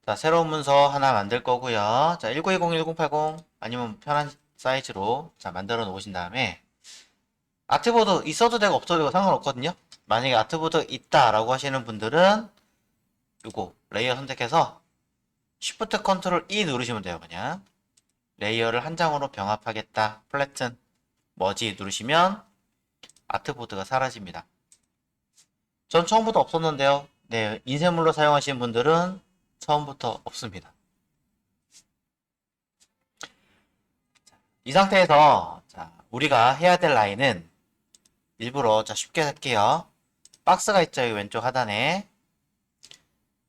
자, 새로운 문서 하나 만들 거고요. 자, 1920, 1080 아니면 편한 사이즈로 자, 만들어 놓으신 다음에 아트보드 있어도 되고 없어도 되고 상관없거든요. 만약에 아트보드 있다라고 하시는 분들은 요거 레이어 선택해서 Shift Ctrl E 누르시면 돼요. 그냥 레이어를 한 장으로 병합하겠다. 플래튼 머지 누르시면 아트보드가 사라집니다. 전 처음부터 없었는데요. 네, 인쇄물로 사용하시는 분들은 처음부터 없습니다. 이 상태에서 자, 우리가 해야 될 라인은 일부러 자, 쉽게 할게요. 박스가 있죠. 여기 왼쪽 하단에.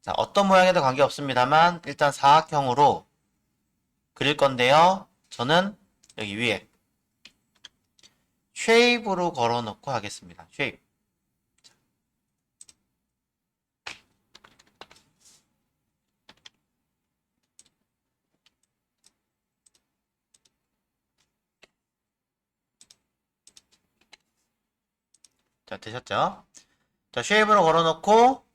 자, 어떤 모양에도 관계없습니다만 일단 사각형으로 그릴 건데요. 저는 여기 위에 쉐입으로 걸어 놓고 하겠습니다. 쉐입. 자, 되셨죠? 자, 쉐입으로 걸어 놓고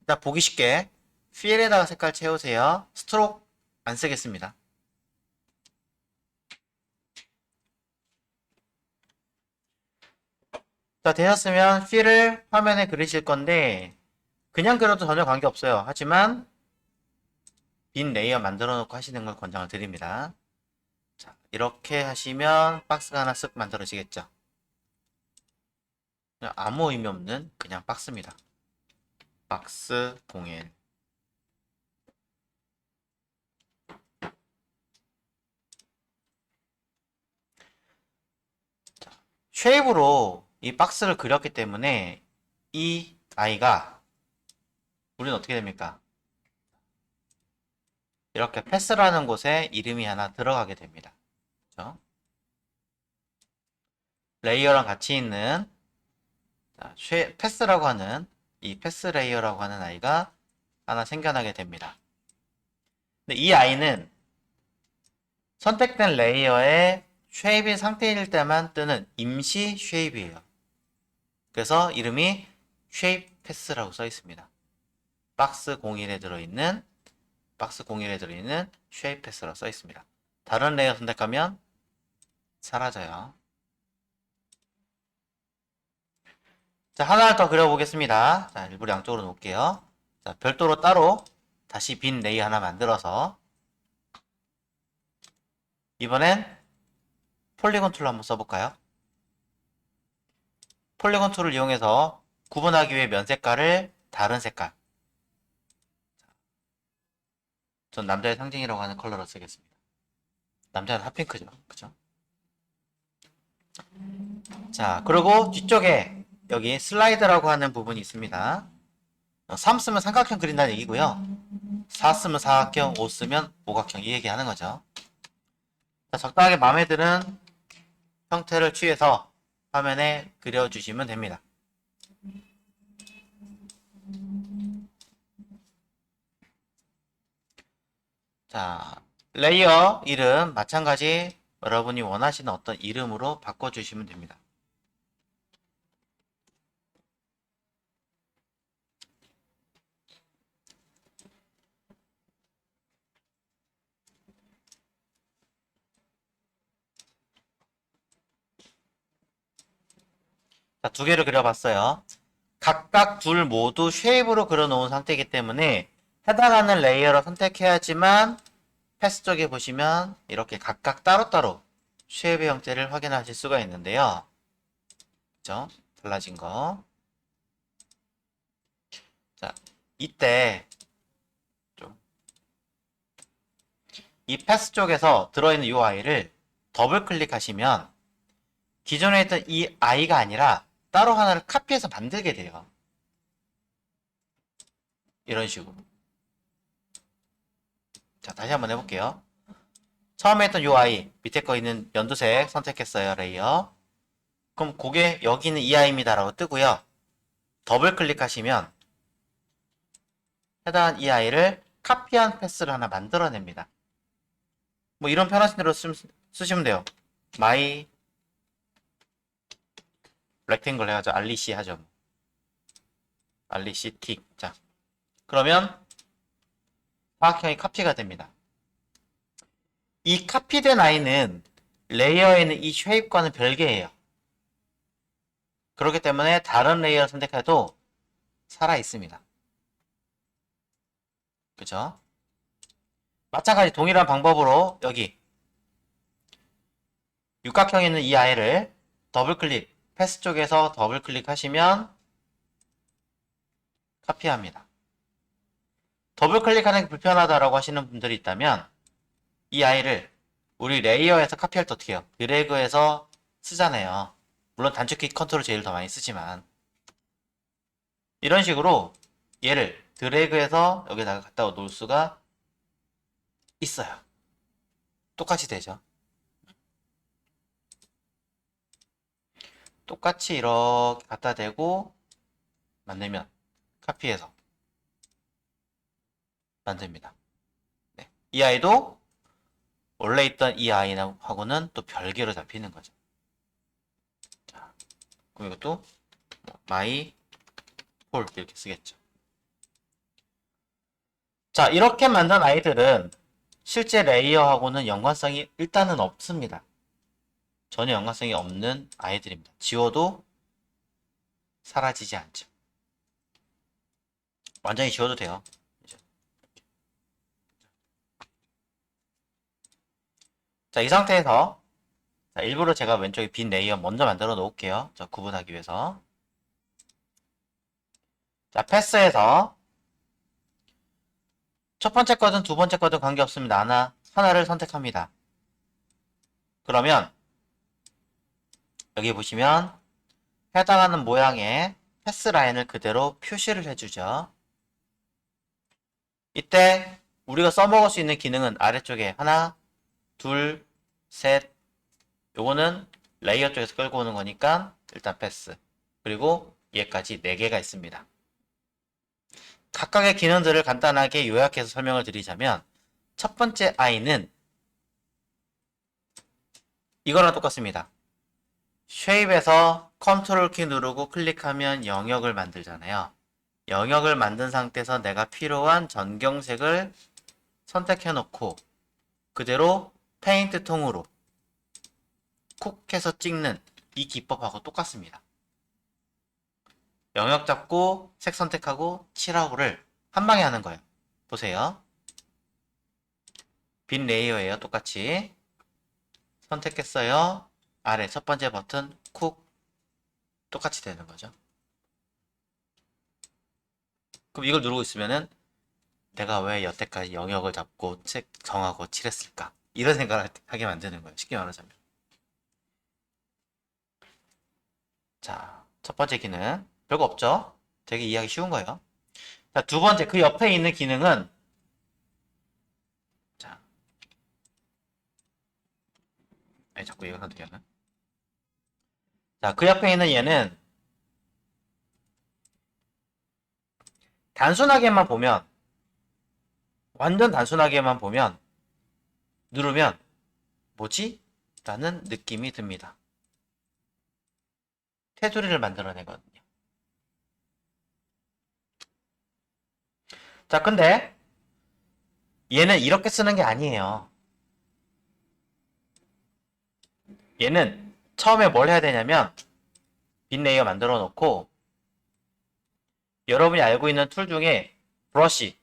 일단 보기 쉽게 필에다가 색깔 채우세요. 스트로크 안 쓰겠습니다. 자, 되셨으면 필을 화면에 그리실 건데 그냥 그려도 전혀 관계없어요. 하지만 빈 레이어 만들어 놓고 하시는 걸 권장을 드립니다. 자, 이렇게 하시면 박스가 하나 쓱 만들어지겠죠. 그냥 아무 의미 없는 그냥 박스입니다. 박스 01. 쉐입으로 이 박스를 그렸기 때문에 이 아이가 우리는 어떻게 됩니까? 이렇게 패스라는 곳에 이름이 하나 들어가게 됩니다. 그렇죠? 레이어랑 같이 있는 자, 패스라고 하는 이 패스 레이어라고 하는 아이가 하나 생겨나게 됩니다. 근데 이 아이는 선택된 레이어에 쉐입인 상태일 때만 뜨는 임시 쉐입이에요. 그래서 이름이 쉐입 패스라고 써 있습니다. 박스 01에 들어있는 쉐입 패스라고 써 있습니다. 다른 레이어 선택하면 사라져요. 자, 하나를 더 그려보겠습니다. 자, 일부러 양쪽으로 놓을게요. 자, 별도로 따로 다시 빈 레이어 하나 만들어서 이번엔 폴리곤 툴을 한번 써볼까요? 폴리곤 툴을 이용해서 구분하기 위해 면 색깔을 다른 색깔. 전 남자의 상징이라고 하는 컬러로 쓰겠습니다. 남자는 핫핑크죠. 그죠? 자, 그리고 뒤쪽에 여기 슬라이드라고 하는 부분이 있습니다. 3 쓰면 삼각형 그린다는 얘기고요. 4 쓰면 사각형, 5 쓰면 오각형 이 얘기 하는 거죠. 자, 적당하게 마음에 드는 형태를 취해서 화면에 그려주시면 됩니다. 자, 레이어 이름 마찬가지 여러분이 원하시는 어떤 이름으로 바꿔주시면 됩니다. 자, 두 개를 그려봤어요. 각각 둘 모두 쉐입으로 그려놓은 상태이기 때문에 해당하는 레이어를 선택해야지만 패스 쪽에 보시면 이렇게 각각 따로따로 쉐입의 형태를 확인하실 수가 있는데요. 그죠? 달라진 거. 자, 이때 이 패스 쪽에서 들어있는 이 아이를 더블 클릭하시면 기존에 있던 이 아이가 아니라 따로 하나를 카피해서 만들게 돼요. 이런 식으로. 자, 다시 한번 해볼게요. 처음에 했던 이 아이, 밑에 거 있는 연두색 선택했어요, 레이어. 그럼 그게 여기는 이 아이입니다 라고 뜨고요. 더블 클릭하시면 해당한 이 아이를 카피한 패스를 하나 만들어냅니다. 뭐 이런 편하신 대로 쓰시면 돼요. 마이 렉탱글 해야죠. 알리시 하죠. 알리시 틱. 자, 그러면 사각형이 카피가 됩니다. 이 카피된 아이는 레이어에 있는 이 쉐입과는 별개예요. 그렇기 때문에 다른 레이어를 선택해도 살아있습니다. 그죠? 마찬가지 동일한 방법으로 여기 육각형에 있는 이 아이를 더블클릭, 패스 쪽에서 더블클릭 하시면 카피합니다. 더블클릭하는 게 불편하다라고 하시는 분들이 있다면 이 아이를 우리 레이어에서 카피할 때 어떻게 해요? 드래그해서 쓰잖아요. 물론 단축키 컨트롤 제일 더 많이 쓰지만 이런 식으로 얘를 드래그해서 여기다가 갖다 놓을 수가 있어요. 똑같이 되죠. 똑같이 이렇게 갖다 대고 만들면 카피해서 만듭니다. 네. 이 아이도 원래 있던 이 아이하고는 또 별개로 잡히는 거죠. 자, 그럼 이것도 my 홀 이렇게 쓰겠죠. 자, 이렇게 만든 아이들은 실제 레이어하고는 연관성이 일단은 없습니다. 전혀 연관성이 없는 아이들입니다. 지워도 사라지지 않죠. 완전히 지워도 돼요. 자, 이 상태에서 자, 일부러 제가 왼쪽에 빈 레이어 먼저 만들어 놓을게요. 자, 구분하기 위해서. 자, 패스에서 첫 번째 거든 두 번째 거든 관계없습니다. 하나를 선택합니다. 그러면 여기 보시면 해당하는 모양의 패스 라인을 그대로 표시를 해주죠. 이때 우리가 써먹을 수 있는 기능은 아래쪽에 하나, 둘, 셋. 요거는 레이어 쪽에서 끌고 오는 거니까 일단 패스. 그리고 얘까지 4개가 있습니다. 각각의 기능들을 간단하게 요약해서 설명을 드리자면 첫 번째 I는 이거랑 똑같습니다. 쉐입에서 컨트롤 키 누르고 클릭하면 영역을 만들잖아요. 영역을 만든 상태에서 내가 필요한 전경색을 선택해 놓고 그대로 페인트 통으로 콕 해서 찍는 이 기법하고 똑같습니다. 영역 잡고 색 선택하고 칠하고를 한 방에 하는 거예요. 보세요. 빈 레이어예요. 똑같이 선택했어요. 아래 첫 번째 버튼 쿡 똑같이 되는 거죠. 그럼 이걸 누르고 있으면은 내가 왜 여태까지 영역을 잡고 색 정하고 칠했을까? 이런 생각을 하게 만드는 거예요. 쉽게 말하자면. 자, 첫 번째 기능 별거 없죠? 되게 이해하기 쉬운 거예요. 자, 두 번째 그 옆에 있는 기능은 자, 자꾸 이거 선택하나? 자, 그 옆에 있는 얘는 단순하게만 보면 완전 단순하게만 보면 누르면 뭐지? 라는 느낌이 듭니다. 테두리를 만들어내거든요. 자, 근데 얘는 이렇게 쓰는 게 아니에요. 얘는 처음에 뭘 해야 되냐면 빈 레이어 만들어 놓고 여러분이 알고 있는 툴 중에 브러쉬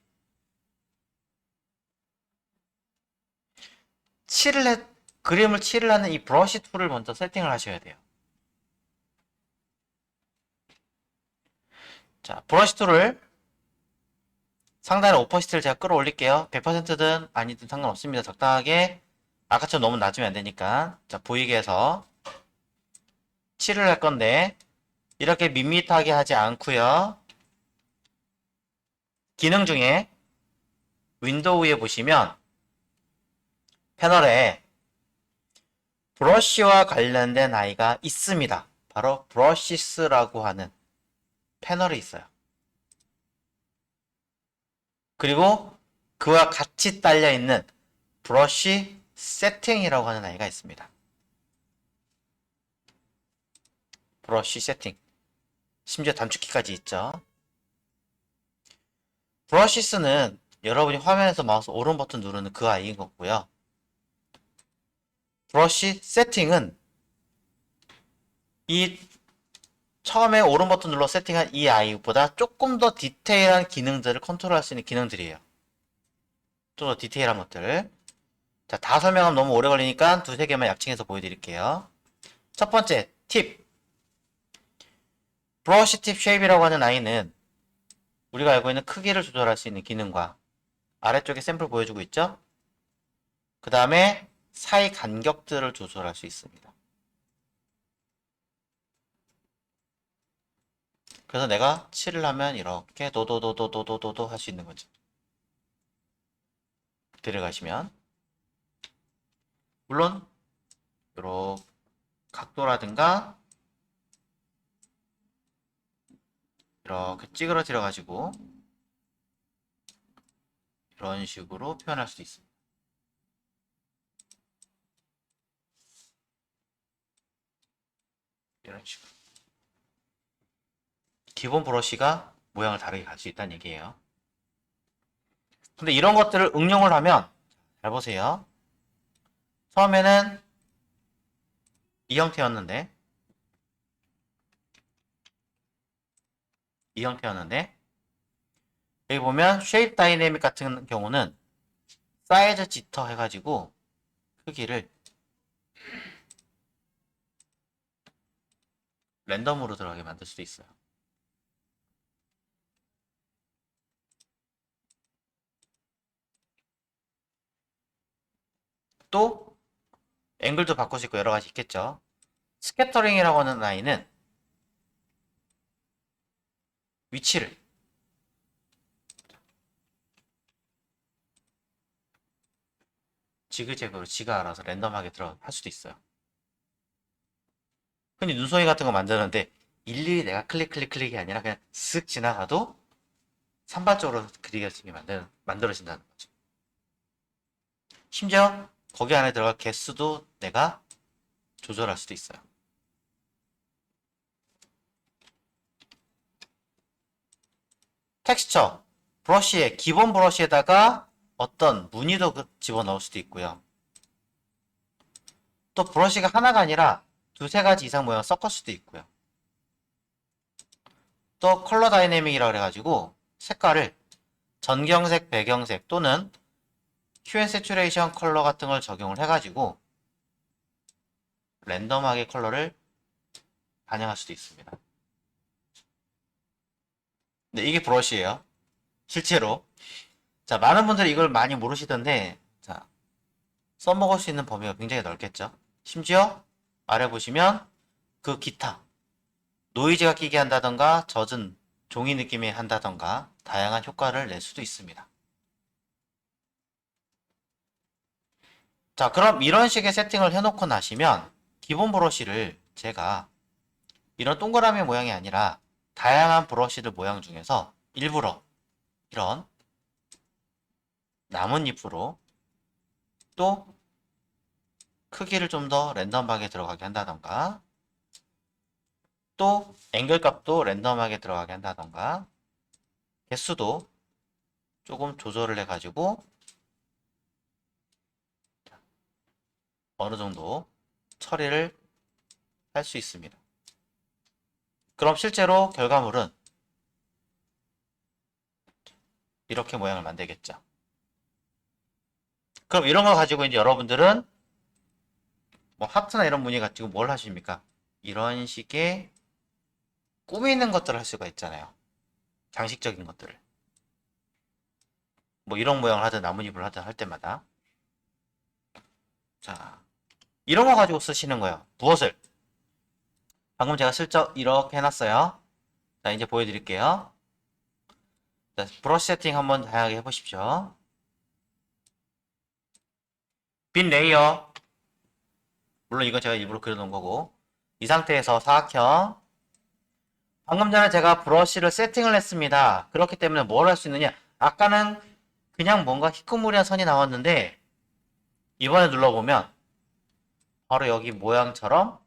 그림을 칠을 하는 이 브러쉬 툴을 먼저 세팅을 하셔야 돼요. 자, 브러쉬 툴을 상단에 오퍼시티를 제가 끌어올릴게요. 100%든 아니든 상관없습니다. 적당하게 아까처럼 너무 낮으면 안 되니까. 자, 보이게 해서 칠을 할 건데 이렇게 밋밋하게 하지 않고요. 기능 중에 윈도우에 보시면 패널에 브러쉬와 관련된 아이가 있습니다. 바로 브러시스라고 하는 패널이 있어요. 그리고 그와 같이 딸려있는 브러쉬 세팅이라고 하는 아이가 있습니다. 브러쉬 세팅. 심지어 단축키까지 있죠. 브러시스는 여러분이 화면에서 마우스 오른 버튼 누르는 그 아이인 거고요. 브러쉬 세팅은 이 처음에 오른 버튼 눌러 세팅한 이 아이보다 조금 더 디테일한 기능들을 컨트롤할 수 있는 기능들이에요. 좀 더 디테일한 것들. 자, 다 설명하면 너무 오래 걸리니까 두세 개만 약칭해서 보여드릴게요. 첫 번째 팁. 브러쉬 팁 쉐입이라고 하는 아이는 우리가 알고 있는 크기를 조절할 수 있는 기능과 아래쪽에 샘플 보여주고 있죠? 그 다음에 사이 간격들을 조절할 수 있습니다. 그래서 내가 칠을 하면 이렇게 도도도도도도도 할 수 있는 거죠. 들어가시면 물론 이런 각도라든가 이렇게 찌그러뜨려 가지고 이런 식으로 표현할 수도 있습니다. 이런 식으로 기본 브러쉬가 모양을 다르게 갈 수 있다는 얘기예요. 근데 이런 것들을 응용을 하면 잘 보세요. 처음에는 이 형태였는데 여기 보면 쉐입 다이내믹 같은 경우는 사이즈 지터 해가지고 크기를 랜덤으로 들어가게 만들 수도 있어요. 또 앵글도 바꿀 수 있고 여러 가지 있겠죠. 스캐터링이라고 하는 라인은 위치를 지그재그로 지가 알아서 랜덤하게 할 수도 있어요. 흔히 눈송이 같은 거 만드는데 일일이 내가 클릭이 아니라 그냥 쓱 지나가도 산발적으로 그리게 만들어진다는 거죠. 심지어 거기 안에 들어갈 개수도 내가 조절할 수도 있어요. 텍스처, 브러쉬에 기본 브러쉬에다가 어떤 무늬도 집어넣을 수도 있고요. 또 브러쉬가 하나가 아니라 두세 가지 이상 모양을 섞을 수도 있고요. 또 컬러 다이내믹이라고 그래가지고 색깔을 전경색, 배경색 또는 휴 세츄레이션 컬러 같은 걸 적용을 해가지고 랜덤하게 컬러를 반영할 수도 있습니다. 네, 이게 브러쉬예요. 실제로. 자, 많은 분들이 이걸 많이 모르시던데, 자, 써먹을 수 있는 범위가 굉장히 넓겠죠. 심지어 아래 보시면 그 기타, 노이즈가 끼게 한다던가 젖은 종이 느낌이 한다던가 다양한 효과를 낼 수도 있습니다. 자, 그럼 이런 식의 세팅을 해놓고 나시면 기본 브러쉬를 제가 이런 동그라미 모양이 아니라 다양한 브러쉬들 모양 중에서 일부러 이런 나뭇잎으로 또 크기를 좀 더 랜덤하게 들어가게 한다던가 또 앵글 값도 랜덤하게 들어가게 한다던가 개수도 조금 조절을 해가지고 어느 정도 처리를 할 수 있습니다. 그럼 실제로 결과물은 이렇게 모양을 만들겠죠. 그럼 이런 걸 가지고 이제 여러분들은 뭐 하트나 이런 무늬 가지고 뭘 하십니까? 이런 식의 꾸미는 것들을 할 수가 있잖아요. 장식적인 것들을. 뭐 이런 모양을 하든 나뭇잎을 하든 할 때마다. 자, 이런 거 가지고 쓰시는 거예요. 무엇을? 방금 제가 슬쩍 이렇게 해놨어요. 자, 이제 보여드릴게요. 자, 브러쉬 세팅 한번 다양하게 해보십시오. 빈 레이어. 물론 이건 제가 일부러 그려놓은 거고. 이 상태에서 사각형. 방금 전에 제가 브러쉬를 세팅을 했습니다. 그렇기 때문에 뭘 할 수 있느냐? 아까는 그냥 뭔가 희끄무리한 선이 나왔는데 이번에 눌러보면 바로 여기 모양처럼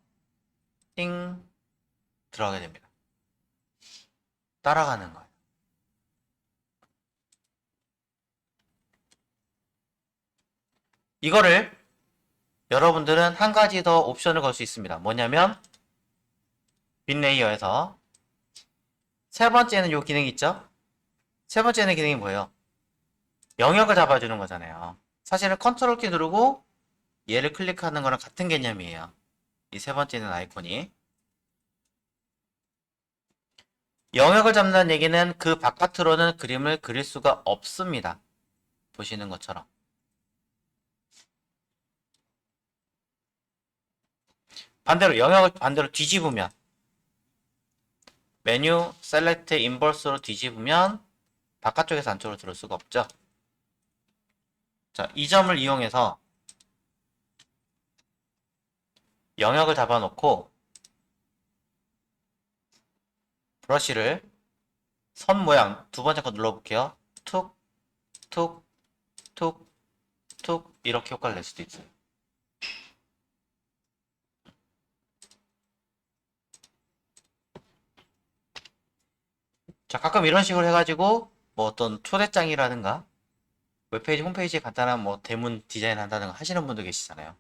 띵 들어가게 됩니다. 따라가는 거예요. 이거를 여러분들은 한 가지 더 옵션을 걸 수 있습니다. 뭐냐면 빈 레이어에서 세 번째는 요 기능이 있죠? 세 번째는 기능이 뭐예요? 영역을 잡아주는 거잖아요. 사실은 컨트롤 키 누르고 얘를 클릭하는 거랑 같은 개념이에요. 이 세 번째는 아이콘이. 영역을 잡는 얘기는 그 바깥으로는 그림을 그릴 수가 없습니다. 보시는 것처럼. 반대로 영역을 반대로 뒤집으면 메뉴 셀렉트 인버스로 뒤집으면 바깥쪽에서 안쪽으로 들을 수가 없죠. 자, 이 점을 이용해서 영역을 잡아놓고 브러쉬를 선 모양 두 번째 거 눌러볼게요. 툭, 툭, 툭, 툭 이렇게 효과를 낼 수도 있어요. 자, 가끔 이런 식으로 해가지고 뭐 어떤 초대장이라든가 웹페이지 홈페이지에 간단한 뭐 대문 디자인 한다든가 하시는 분도 계시잖아요.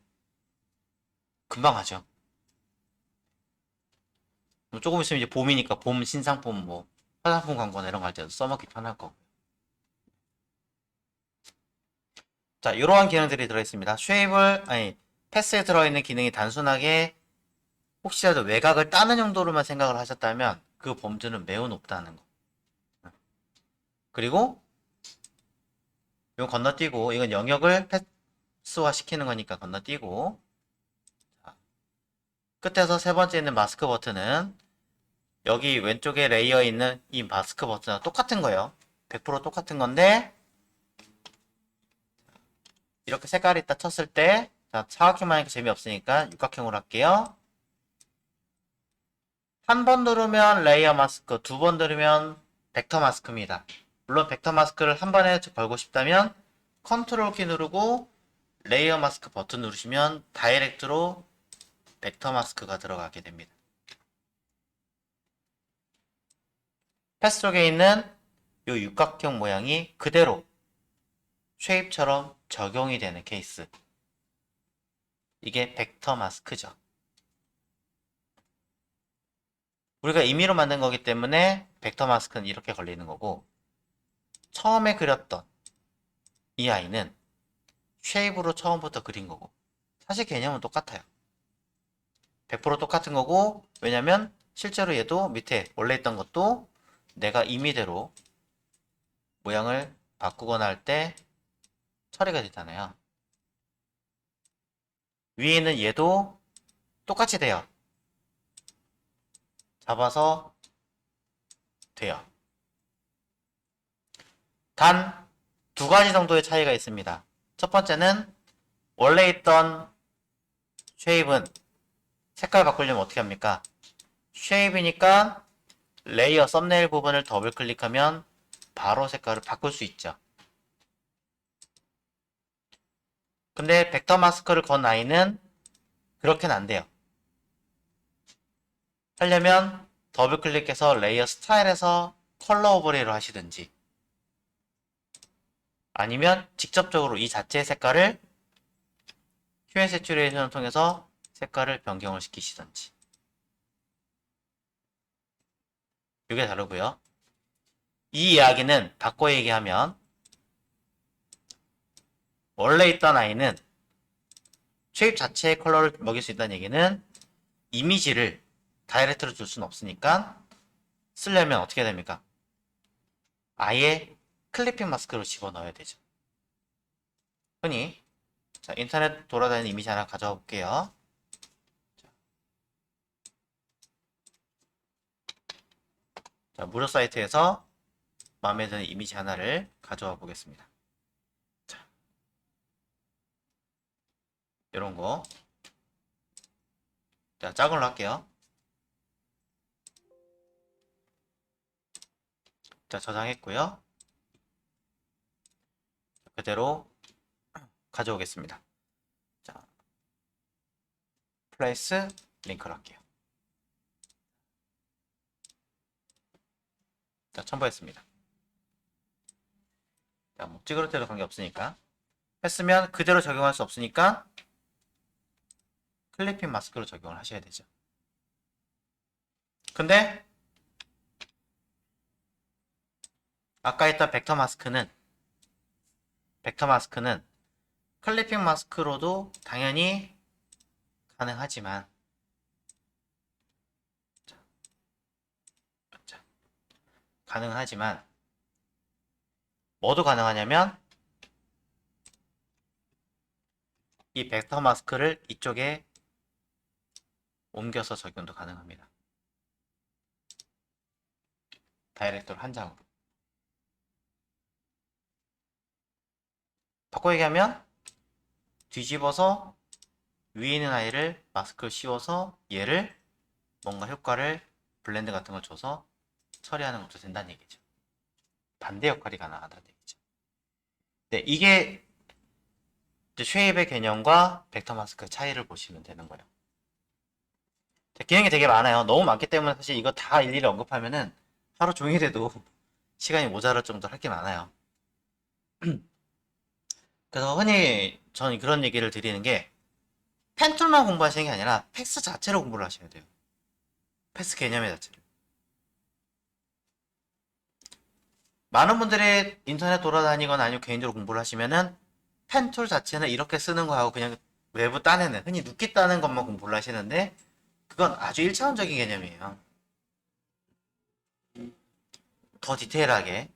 금방 하죠. 뭐 조금 있으면 이제 봄이니까 봄 신상품 뭐 화장품 광고나 이런 거 할 때도 써먹기 편할 거고. 자, 이러한 기능들이 들어있습니다. 패스에 들어있는 기능이 단순하게 혹시라도 외곽을 따는 용도로만 생각을 하셨다면 그 범주는 매우 높다는 거. 그리고 이건 건너뛰고 이건 영역을 패스화 시키는 거니까 건너뛰고 자, 끝에서 세 번째 있는 마스크 버튼은 여기 왼쪽에 레이어에 있는 이 마스크 버튼과 똑같은 거예요. 100% 똑같은 건데 이렇게 색깔이 있다 쳤을 때 자, 사각형만 하니까 재미없으니까 육각형으로 할게요. 한 번 누르면 레이어 마스크, 두 번 누르면 벡터 마스크입니다. 물론 벡터 마스크를 한 번에 걸고 싶다면 컨트롤 키 누르고 레이어 마스크 버튼 누르시면 다이렉트로 벡터 마스크가 들어가게 됩니다. 패스 쪽에 있는 이 육각형 모양이 그대로 쉐입처럼 적용이 되는 케이스. 이게 벡터 마스크죠. 우리가 임의로 만든 거기 때문에 벡터 마스크는 이렇게 걸리는 거고 처음에 그렸던 이 아이는 쉐입으로 처음부터 그린 거고 사실 개념은 똑같아요. 100% 똑같은 거고 왜냐면 실제로 얘도 밑에 원래 있던 것도 내가 임의대로 모양을 바꾸거나 할 때 처리가 되잖아요. 위에 있는 얘도 똑같이 돼요. 잡아서 돼요. 단 두 가지 정도의 차이가 있습니다. 첫 번째는 원래 있던 쉐입은 색깔 바꾸려면 어떻게 합니까? 쉐입이니까 레이어 썸네일 부분을 더블 클릭하면 바로 색깔을 바꿀 수 있죠. 근데 벡터 마스크를 건 아이는 그렇게는 안 돼요. 하려면 더블 클릭해서 레이어 스타일에서 컬러 오버레이를 하시든지 아니면 직접적으로 이 자체의 색깔을 휴엔 세츄레이션을 통해서 색깔을 변경을 시키시든지 이게 다르고요. 이 이야기는 바꿔 얘기하면 원래 있던 아이는 쉐입 자체의 컬러를 먹일 수 있다는 얘기는 이미지를 다이렉트로 줄 수는 없으니까 쓰려면 어떻게 됩니까? 아예 클리핑 마스크를 집어넣어야 되죠. 흔히 자, 인터넷 돌아다니는 이미지 하나 가져와 볼게요. 자, 무료 사이트에서 마음에 드는 이미지 하나를 가져와 보겠습니다. 자, 이런 거. 자, 작은 걸로 할게요. 자, 저장했고요. 그대로 가져오겠습니다. 자, 플레이스 링크를 할게요. 자, 첨부했습니다. 자, 뭐 찌그러뜨려도 관계없으니까 했으면 그대로 적용할 수 없으니까 클리핑 마스크로 적용을 하셔야 되죠. 근데 아까 했던 벡터 마스크는 클리핑 마스크로도 당연히 가능하지만 가능하지만 뭐도 가능하냐면 이 벡터 마스크를 이쪽에 옮겨서 적용도 가능합니다. 다이렉트로 한 장으로. 바꿔 얘기하면 뒤집어서 위에 있는 아이를 마스크를 씌워서 얘를 뭔가 효과를 블렌드 같은 걸 줘서 처리하는 것도 된다는 얘기죠. 반대 역할이 가능하다는 얘기죠. 네, 이게 쉐입의 개념과 벡터 마스크의 차이를 보시면 되는 거예요. 자, 기능이 되게 많아요. 너무 많기 때문에 사실 이거 다 일일이 언급하면은 하루 종일 해도 시간이 모자랄 정도로 할 게 많아요. 그래서 흔히 저는 그런 얘기를 드리는 게 펜툴만 공부하시는 게 아니라 패스 자체로 공부를 하셔야 돼요. 패스 개념의 자체를. 많은 분들이 인터넷 돌아다니거나 아니면 개인적으로 공부를 하시면은 펜툴 자체는 이렇게 쓰는 거하고 그냥 외부 따내는 흔히 눕기 따는 것만 공부를 하시는데 그건 아주 1차원적인 개념이에요. 더 디테일하게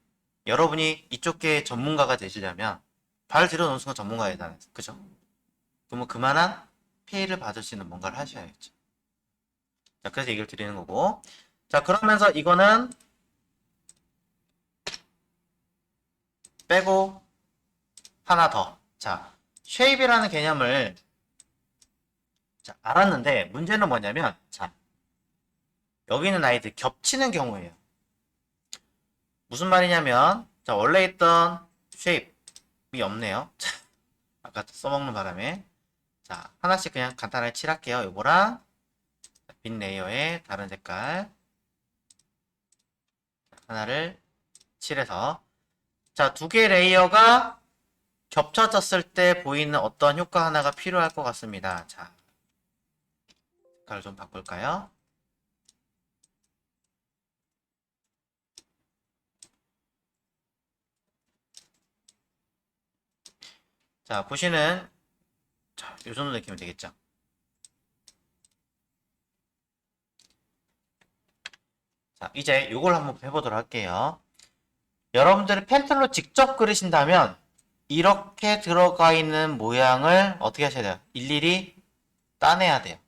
여러분이 이쪽계 전문가가 되시려면 발 들여놓은 순간 전문가에 대한 그죠? 그러면 그만한 피해를 받을 수 있는 뭔가를 하셔야겠죠. 자, 그래서 얘기를 드리는 거고. 자, 그러면서 이거는 빼고 하나 더. 자, 쉐입이라는 개념을 자, 알았는데 문제는 뭐냐면 자, 여기 있는 아이들 겹치는 경우예요. 무슨 말이냐면 자, 원래 있던 쉐입이 없네요. 아까 써먹는 바람에 자, 하나씩 그냥 간단하게 칠할게요. 요거랑 빈 레이어에 다른 색깔 하나를 칠해서 자, 두 개의 레이어가 겹쳐졌을 때 보이는 어떤 효과 하나가 필요할 것 같습니다. 자, 색깔을 좀 바꿀까요? 자, 보시는 자, 요 정도 느낌이 되겠죠? 자, 이제 요걸 한번 해보도록 할게요. 여러분들이 펜틀로 직접 그리신다면 이렇게 들어가 있는 모양을 어떻게 하셔야 돼요? 일일이 따내야 돼요.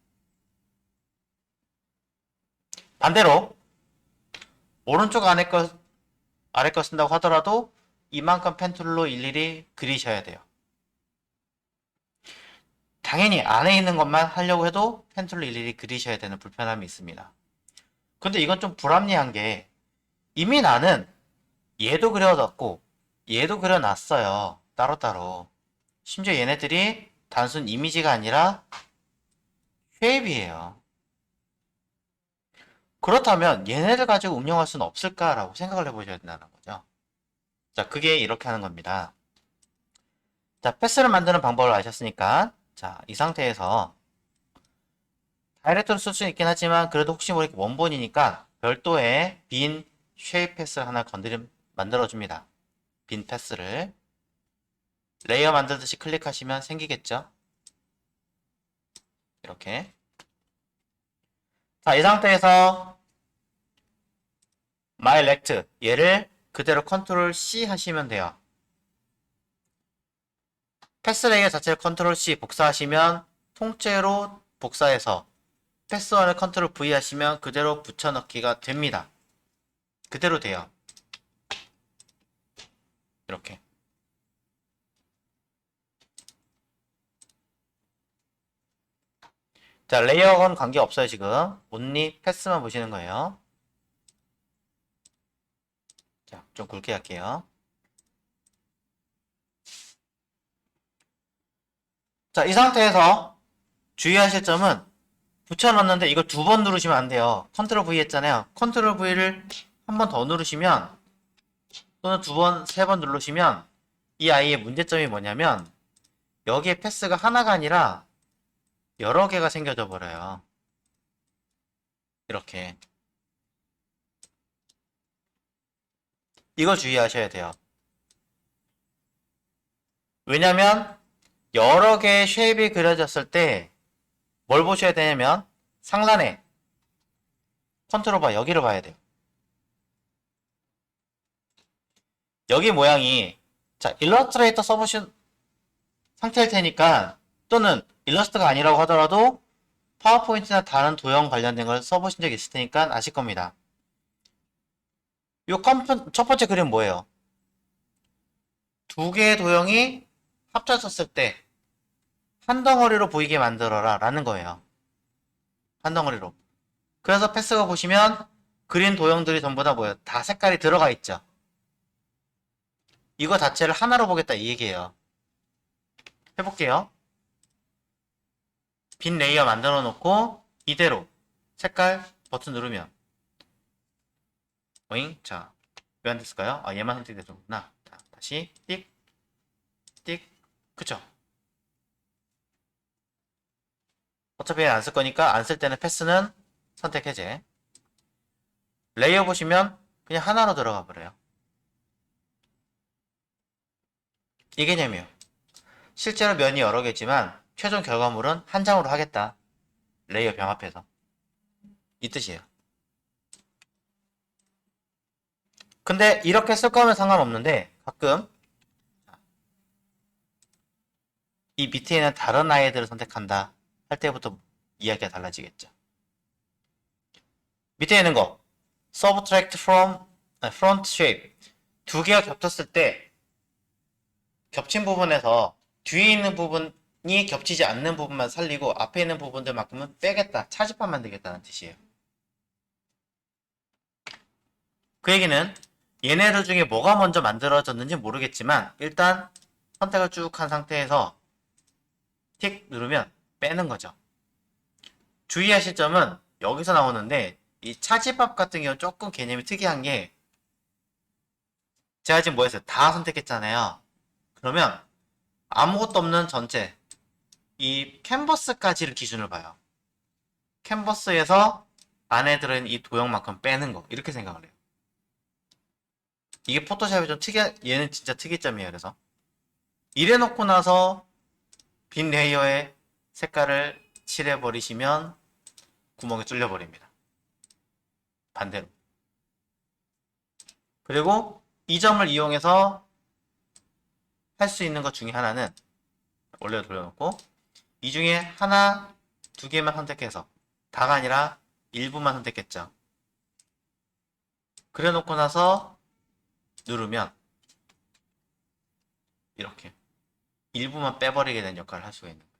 반대로 오른쪽 아래 거 쓴다고 하더라도 이만큼 펜툴로 일일이 그리셔야 돼요. 당연히 안에 있는 것만 하려고 해도 펜툴로 일일이 그리셔야 되는 불편함이 있습니다. 근데 이건 좀 불합리한 게 이미 나는 얘도 그려놨고 얘도 그려놨어요. 따로따로. 심지어 얘네들이 단순 이미지가 아니라 쉐입이에요. 그렇다면 얘네들 가지고 운영할 수는 없을까라고 생각을 해보셔야 된다는 거죠. 자, 그게 이렇게 하는 겁니다. 자, 패스를 만드는 방법을 아셨으니까 자, 이 상태에서 다이렉트로 쓸 수 있긴 하지만 그래도 혹시 모르니까 원본이니까 별도의 빈 쉐입 패스를 하나 만들어줍니다. 빈 패스를 레이어 만들듯이 클릭하시면 생기겠죠? 이렇게 자, 이 상태에서 my lect 얘를 그대로 컨트롤 C 하시면 돼요. 패스 레이어 자체를 컨트롤 C 복사하시면 통째로 복사해서 패스1을 컨트롤 V 하시면 그대로 붙여넣기가 됩니다. 그대로 돼요. 이렇게. 자, 레이어건 관계없어요, 지금. 온리 패스만 보시는 거예요. 자, 좀 굵게 할게요. 자, 이 상태에서 주의하실 점은 붙여넣는데 이걸 두 번 누르시면 안 돼요. 컨트롤 V 했잖아요. 컨트롤 V를 한 번 더 누르시면 또는 두 번, 세 번 누르시면 이 아이의 문제점이 뭐냐면 여기에 패스가 하나가 아니라 여러 개가 생겨져 버려요. 이렇게. 이거 주의하셔야 돼요. 왜냐면 여러 개의 쉐입이 그려졌을 때 뭘 보셔야 되냐면 상단에 컨트롤 바 여기를 봐야 돼요. 여기 모양이 자 일러스트레이터 써보신 상태일 테니까 또는 일러스트가 아니라고 하더라도 파워포인트나 다른 도형 관련된 걸 써보신 적이 있을 테니까 아실 겁니다. 첫 번째 그림 뭐예요? 두 개의 도형이 합쳐졌을 때 한 덩어리로 보이게 만들어라 라는 거예요. 한 덩어리로. 그래서 패스가 보시면 그린 도형들이 전부 다 뭐예요? 다 색깔이 들어가 있죠. 이거 자체를 하나로 보겠다 이 얘기예요. 해볼게요. 빈 레이어 만들어 놓고 이대로 색깔 버튼 누르면 오잉? 자, 왜 안 됐을까요? 아, 얘만 선택되었구나. 자, 다시 띡, 띡, 그쵸? 어차피 안 쓸 거니까 안 쓸 때는 패스는 선택 해제. 레이어 보시면 그냥 하나로 들어가 버려요. 이 개념이에요. 실제로 면이 여러 개지만 최종 결과물은 한 장으로 하겠다. 레이어 병합해서. 이 뜻이에요. 근데 이렇게 쓸 거면 상관없는데 가끔 이 밑에 있는 다른 아이들을 선택한다 할 때부터 이야기가 달라지겠죠. 밑에 있는 거 Subtract from Front Shape 두 개가 겹쳤을 때 겹친 부분에서 뒤에 있는 부분이 겹치지 않는 부분만 살리고 앞에 있는 부분들만큼은 빼겠다. 차지판 만들겠다는 뜻이에요. 그 얘기는 얘네들 중에 뭐가 먼저 만들어졌는지 모르겠지만 일단 선택을 쭉 한 상태에서 틱 누르면 빼는 거죠. 주의하실 점은 여기서 나오는데 이 차지밥 같은 경우는 조금 개념이 특이한 게 제가 지금 뭐 했어요? 다 선택했잖아요. 그러면 아무것도 없는 전체 이 캔버스까지를 기준으로 봐요. 캔버스에서 안에 들어있는 이 도형만큼 빼는 거 이렇게 생각을 해요. 이게 포토샵이 좀 특이한 얘는 진짜 특이점이에요. 그래서 이래놓고 나서 빈 레이어에 색깔을 칠해버리시면 구멍이 뚫려버립니다. 반대로. 그리고 이 점을 이용해서 할 수 있는 것 중에 하나는 원래 돌려놓고 이 중에 하나, 두 개만 선택해서 다가 아니라 일부만 선택했죠. 그래 놓고 나서 누르면 이렇게 일부만 빼버리게 되는 역할을 할 수가 있는 거예요.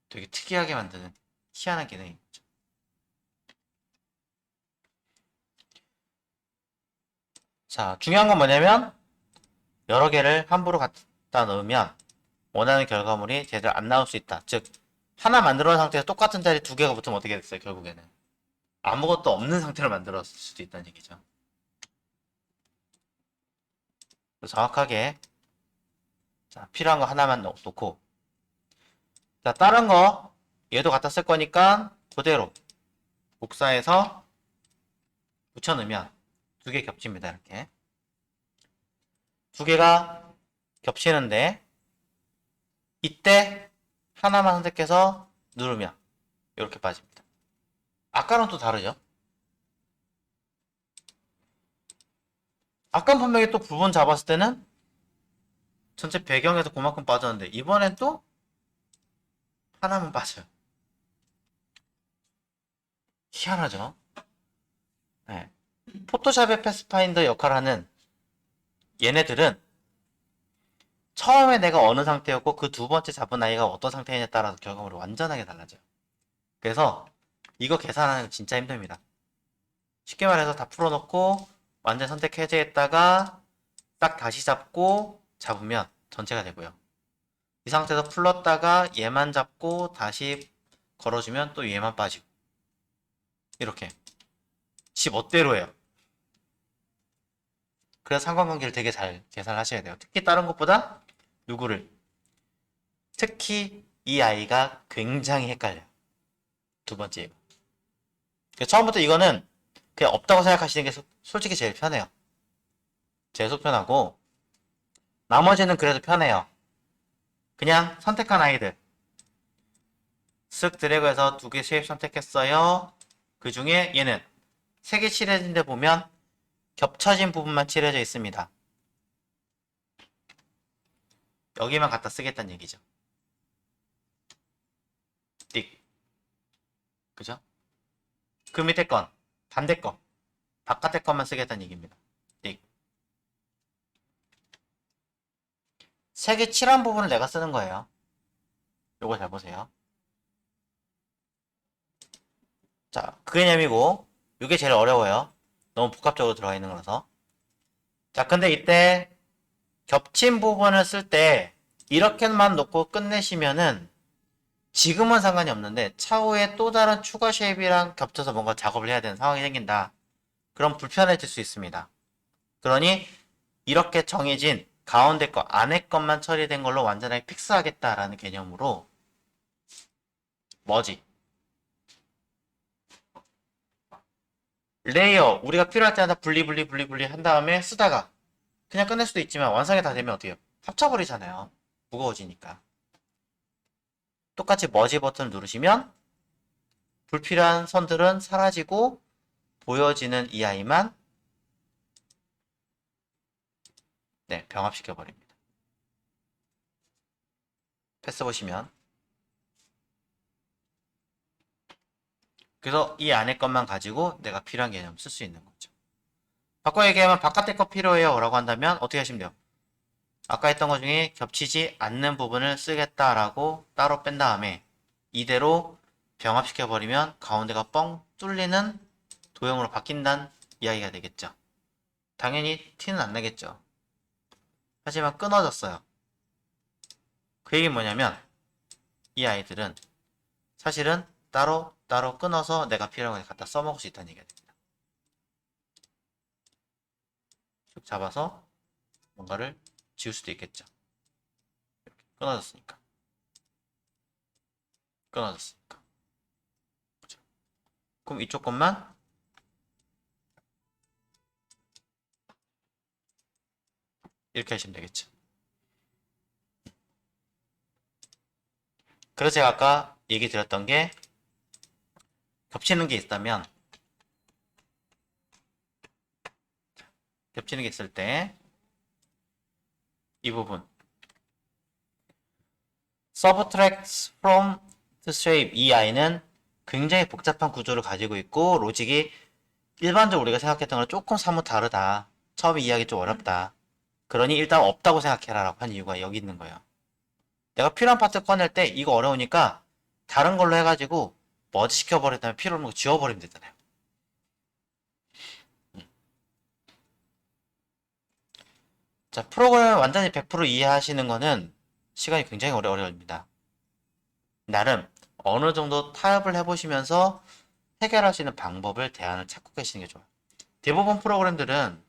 되게 특이하게 만드는 희한한 기능이 있죠. 자, 중요한 건 뭐냐면 여러 개를 함부로 갖다 넣으면 원하는 결과물이 제대로 안 나올 수 있다. 즉 하나 만들어 놓은 상태에서 똑같은 자리 두 개가 붙으면 어떻게 됐어요? 결국에는 아무것도 없는 상태로 만들었을 수도 있다는 얘기죠. 정확하게 자, 필요한 거 하나만 놓고 자, 다른 거 얘도 갖다 쓸 거니까 그대로 복사해서 붙여넣으면 두 개 겹칩니다. 이렇게 두 개가 겹치는데 이때 하나만 선택해서 누르면 이렇게 빠집니다. 아까랑 또 다르죠? 아까 분명히 또 부분 잡았을 때는 전체 배경에서 그만큼 빠졌는데 이번엔 또 하나만 빠져요. 희한하죠? 네. 포토샵의 패스파인더 역할을 하는 얘네들은 처음에 내가 어느 상태였고 그 두 번째 잡은 아이가 어떤 상태냐에 따라서 결과물이 완전하게 달라져요. 그래서 이거 계산하는 거 진짜 힘듭니다. 쉽게 말해서 다 풀어놓고 완전 선택 해제했다가 딱 다시 잡고 잡으면 전체가 되고요. 이 상태에서 풀렀다가 얘만 잡고 다시 걸어주면 또 얘만 빠지고 이렇게 15대로 해요. 그래서 상관관계를 되게 잘 계산하셔야 돼요. 특히 다른 것보다 누구를 특히 이 아이가 굉장히 헷갈려요. 두 번째 이거. 처음부터 이거는 그냥 없다고 생각하시는 게 솔직히 제일 편해요. 제일 속 편하고 나머지는 그래도 편해요. 그냥 선택한 아이들 쓱 드래그해서 두 개 쉐입 선택했어요. 그 중에 얘는 세 개 칠해진 데 보면 겹쳐진 부분만 칠해져 있습니다. 여기만 갖다 쓰겠다는 얘기죠. 띡. 그죠? 그 밑에 건, 반대 거, 바깥의 것만 쓰겠다는 얘기입니다. 띡. 세 개 칠한 부분을 내가 쓰는 거예요. 요거 잘 보세요. 자, 그 개념이고, 이게 제일 어려워요. 너무 복합적으로 들어가 있는 거라서. 자, 근데 이때 겹친 부분을 쓸 때 이렇게만 놓고 끝내시면은 지금은 상관이 없는데 차후에 또 다른 추가 쉐입이랑 겹쳐서 뭔가 작업을 해야 되는 상황이 생긴다. 그럼 불편해질 수 있습니다. 그러니 이렇게 정해진 가운데 거, 안에 것만 처리된 걸로 완전하게 픽스하겠다라는 개념으로 머지, 레이어, 우리가 필요할 때마다 분리 한 다음에 쓰다가 그냥 끝낼 수도 있지만 완성이 다 되면 어떻게 해요? 합쳐버리잖아요. 무거워지니까. 똑같이 머지 버튼을 누르시면 불필요한 선들은 사라지고 보여지는 이 아이만 네, 병합시켜 버립니다. 패스 보시면 그래서 이 안에 것만 가지고 내가 필요한 개념 쓸 수 있는 거죠. 바꿔 얘기하면 바깥에 거 필요해요 라고 한다면 어떻게 하시면 돼요? 아까 했던 것 중에 겹치지 않는 부분을 쓰겠다라고 따로 뺀 다음에 이대로 병합시켜 버리면 가운데가 뻥 뚫리는 도형으로 바뀐다는 이야기가 되겠죠. 당연히 티는 안 나겠죠. 하지만 끊어졌어요. 그 얘기는 뭐냐면 이 아이들은 사실은 따로 끊어서 내가 필요한 걸 갖다 써먹을 수 있다는 얘기가 됩니다. 쭉 잡아서 뭔가를 지울 수도 있겠죠. 이렇게 끊어졌으니까. 끊어졌으니까. 그렇죠? 그럼 이쪽 것만 이렇게 하시면 되겠죠. 그래서 제가 아까 얘기 드렸던 게 겹치는 게 있다면 겹치는 게 있을 때 이 부분 subtracts from the shape 이 아이는 굉장히 복잡한 구조를 가지고 있고 로직이 일반적으로 우리가 생각했던 거랑 조금 사뭇 다르다. 처음에 이해하기 좀 어렵다. 그러니 일단 없다고 생각해라 라고 한 이유가 여기 있는 거예요. 내가 필요한 파트 꺼낼 때 이거 어려우니까 다른 걸로 해가지고 머지 시켜버렸다면 필요 없는 거 지워버리면 되잖아요. 자, 프로그램을 완전히 100% 이해하시는 거는 시간이 굉장히 오래 걸립니다. 나름 어느 정도 타협을 해보시면서 해결할 수 있는 방법을 대안을 찾고 계시는 게 좋아요. 대부분 프로그램들은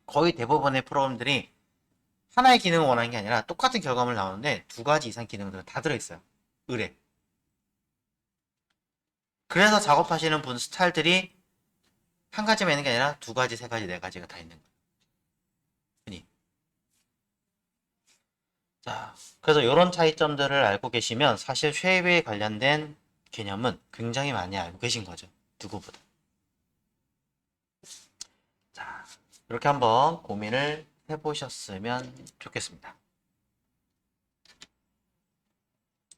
거의 대부분의 프로그램들이 하나의 기능을 원하는 게 아니라 똑같은 결과물 나오는데 두 가지 이상 기능들은 다 들어있어요. 의뢰. 그래서 작업하시는 분 스타일들이 한 가지만 있는 게 아니라 두 가지, 세 가지, 네 가지가 다 있는 거예요. 흔히. 자, 그래서 이런 차이점들을 알고 계시면 사실 쉐입에 관련된 개념은 굉장히 많이 알고 계신 거죠. 누구보다. 자, 이렇게 한번 고민을 해보셨으면 좋겠습니다.